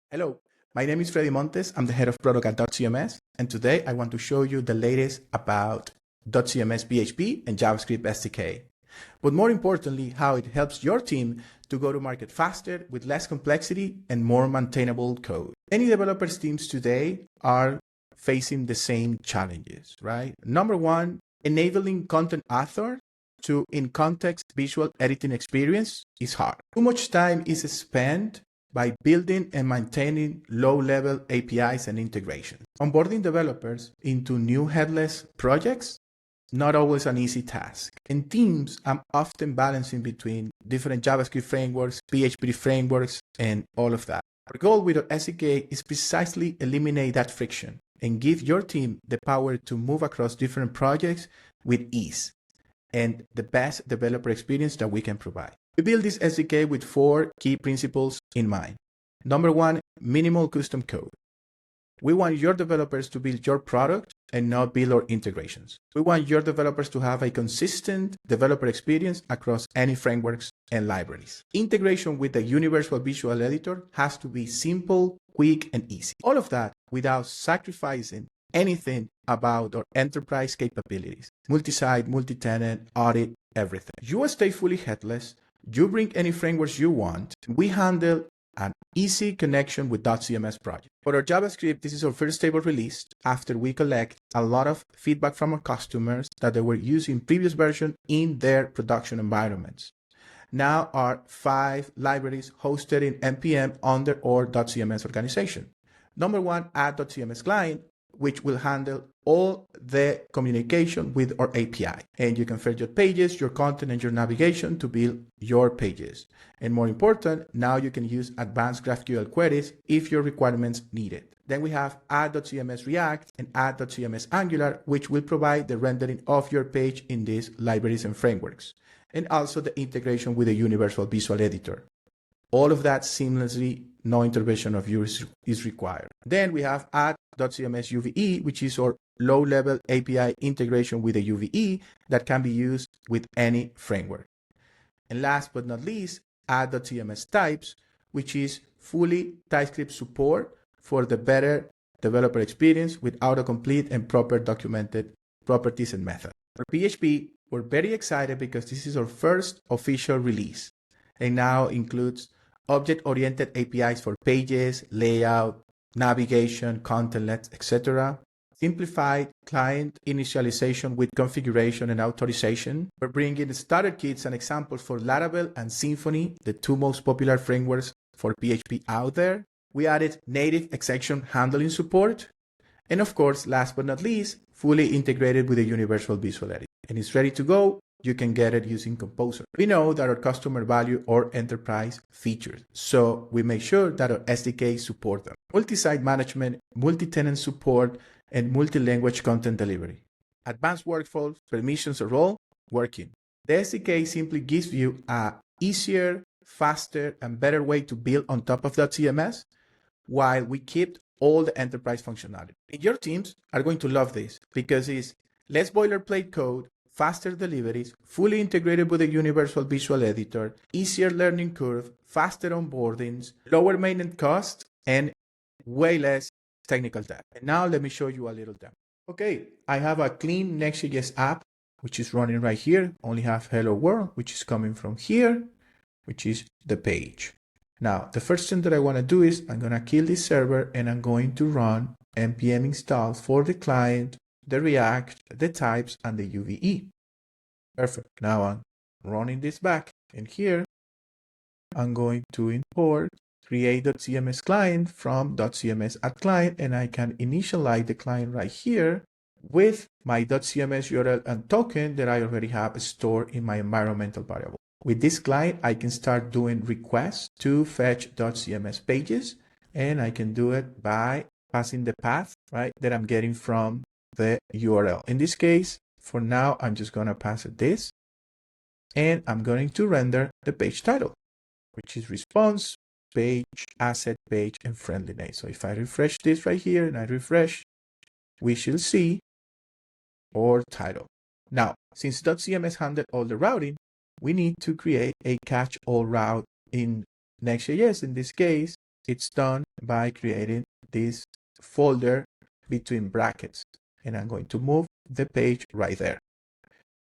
Hello, my name is Freddy Montes. I'm the head of product at dotCMS, and today I want to show you the latest about dotCMS PHP and JavaScript SDK. But more importantly, how it helps your team to go to market faster with less complexity and more maintainable code. Many developers teams today are facing the same challenges, right? Number one, enabling content author to in-context visual editing experience is hard. Too much time is spent by building and maintaining low-level APIs and integration. Onboarding developers into new headless projects, not always an easy task. In teams, I'm often balancing between different JavaScript frameworks, PHP frameworks, and all of that. Our goal with our SDK is precisely eliminate that friction and give your team the power to move across different projects with ease and the best developer experience that we can provide. We build this SDK with 4 key principles in mind. Number one, minimal custom code. We want your developers to build your product and not build our integrations. We want your developers to have a consistent developer experience across any frameworks and libraries. Integration with the universal visual editor has to be simple, quick, and easy. All of that without sacrificing anything about our enterprise capabilities. Multi-site, multi-tenant, audit, everything. You will stay fully headless. You bring any frameworks you want. We handle an easy connection with dotCMS project. For our JavaScript, this is our first stable release after we collect a lot of feedback from our customers that they were using previous version in their production environments. Now our 5 libraries hosted in NPM under our dotCMS organization. Number one, add dotCMS client, which will handle all the communication with our API. And you can fetch your pages, your content, and your navigation to build your pages. And more important, now you can use advanced GraphQL queries if your requirements need it. Then we have add.cms React and add.cms Angular, which will provide the rendering of your page in these libraries and frameworks. And also the integration with the universal visual editor. All of that seamlessly, no intervention of yours is required. Then we have add.cms UVE, which is our low-level API integration with a UVE that can be used with any framework. And last but not least, add.cms types, which is fully TypeScript support for the better developer experience with autocomplete and proper documented properties and methods. For PHP, we're very excited because this is our first official release and now includes object-oriented APIs for pages, layout, navigation, contentlets, etc. Simplified client initialization with configuration and authorization. We're bringing starter kits and examples for Laravel and Symfony, the 2 most popular frameworks for PHP out there. We added native exception handling support. And of course, last but not least, fully integrated with a universal visual editor. And it's ready to go. You can get it using Composer. We know that our customer value our enterprise features, so we make sure that our SDKs support them. Multi-site management, multi-tenant support, and multi-language content delivery. Advanced workflows, permissions are all working. The SDK simply gives you a easier, faster, and better way to build on top of dotCMS while we keep all the enterprise functionality. And your teams are going to love this because it's less boilerplate code, faster deliveries, fully integrated with a universal visual editor, easier learning curve, faster onboardings, lower maintenance costs, and way less technical debt. And now let me show you a little demo. Okay, I have a clean Next.js app, which is running right here. Only have hello world, which is coming from here, which is the page. Now, the first thing that I want to do is I'm going to kill this server and I'm going to run npm install for the client, the React, the types, and the UVE. Perfect. Now I'm running this back. And here, I'm going to import create.cms client from .cms add client, and I can initialize the client right here with my .cms URL and token that I already have stored in my environmental variable. With this client, I can start doing requests to fetch .cms pages, and I can do it by passing the path, right, that I'm getting from the URL. In this case, for now, I'm just going to pass it this, and I'm going to render the page title, which is response, page, asset, page, and friendly name. So if I refresh this right here and I refresh, we should see our title. Now, since dotCMS handled all the routing, we need to create a catch-all route in Next.js. In this case, it's done by creating this folder between brackets. And I'm going to move the page right there.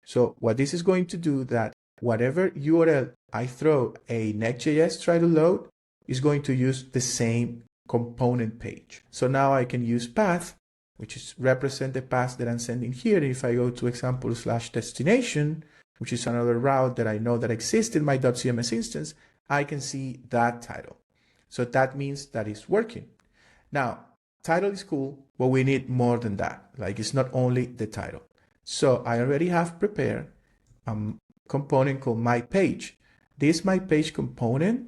So what this is going to do that whatever URL I throw a Next.js try to load is going to use the same component page. So now I can use path, which is represent the path that I'm sending here. If I go to example/destination, which is another route that I know that exists in my dotCMS instance, I can see that title. So that means that it's working. Now, title is cool, but we need more than that. Like, it's not only the title. So I already have prepared a component called myPage. This myPage component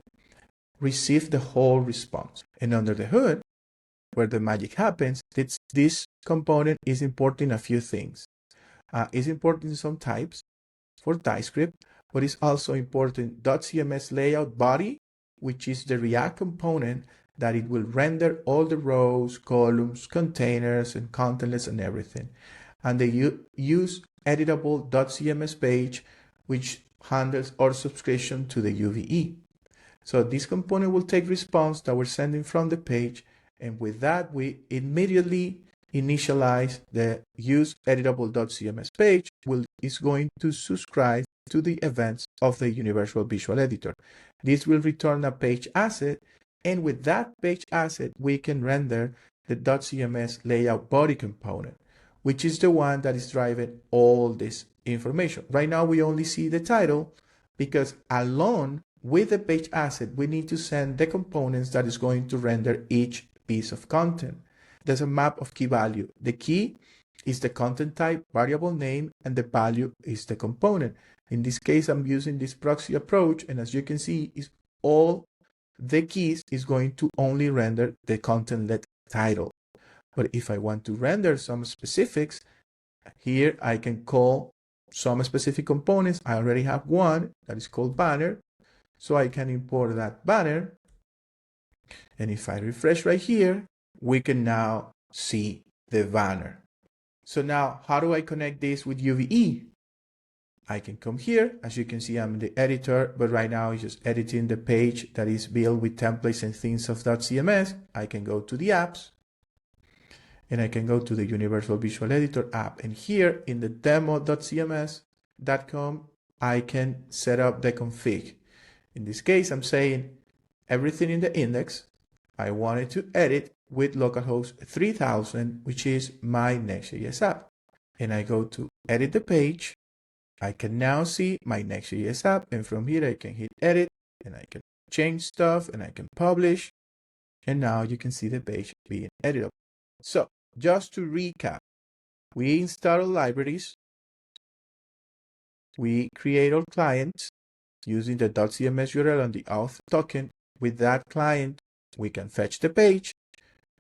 receives the whole response. And under the hood, where the magic happens, this component is importing a few things. It's importing some types for TypeScript, but it's also importing dotCMS layout body, which is the React component that it will render all the rows, columns, containers, and contentless and everything. And they use editable dotCMS page, which handles our subscription to the UVE. So this component will take response that we're sending from the page, and with that, we immediately initialize the use editable dotCMS page, which is going to subscribe to the events of the Universal Visual Editor. This will return a page asset, and with that page asset, we can render the dotCMS layout body component, which is the one that is driving all this information. Right now, we only see the title because along with the page asset, we need to send the components that is going to render each piece of content. There's a map of key value. The key is the content type, variable name, and the value is the component. In this case, I'm using this proxy approach, and as you can see, is all the keys is going to only render the content-led title. But if I want to render some specifics, here I can call some specific components. I already have one that is called banner. So I can import that banner. And if I refresh right here, we can now see the banner. So now, how do I connect this with UVE? I can come here. As you can see, I'm in the editor, but right now it's just editing the page that is built with templates and things of dotCMS. I can go to the apps, and I can go to the Universal Visual Editor app. And here in the demo.cms.com, I can set up the config. In this case, I'm saying everything in the index, I wanted to edit with localhost 3000, which is my Next.js app. And I go to edit the page. I can now see my Next.js app. And from here, I can hit edit and I can change stuff and I can publish. And now you can see the page being editable. So just to recap, we install libraries. We create our clients using the dotCMS URL and the auth token. With that client, we can fetch the page.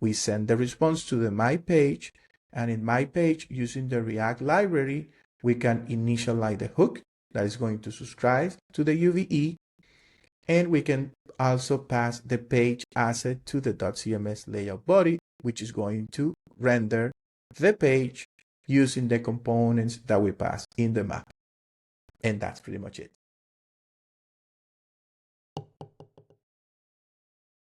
We send the response to the myPage, and in myPage, using the React library, we can initialize the hook that is going to subscribe to the UVE, and we can also pass the page asset to the dotCMS layout body, which is going to render the page using the components that we pass in the map. And that's pretty much it.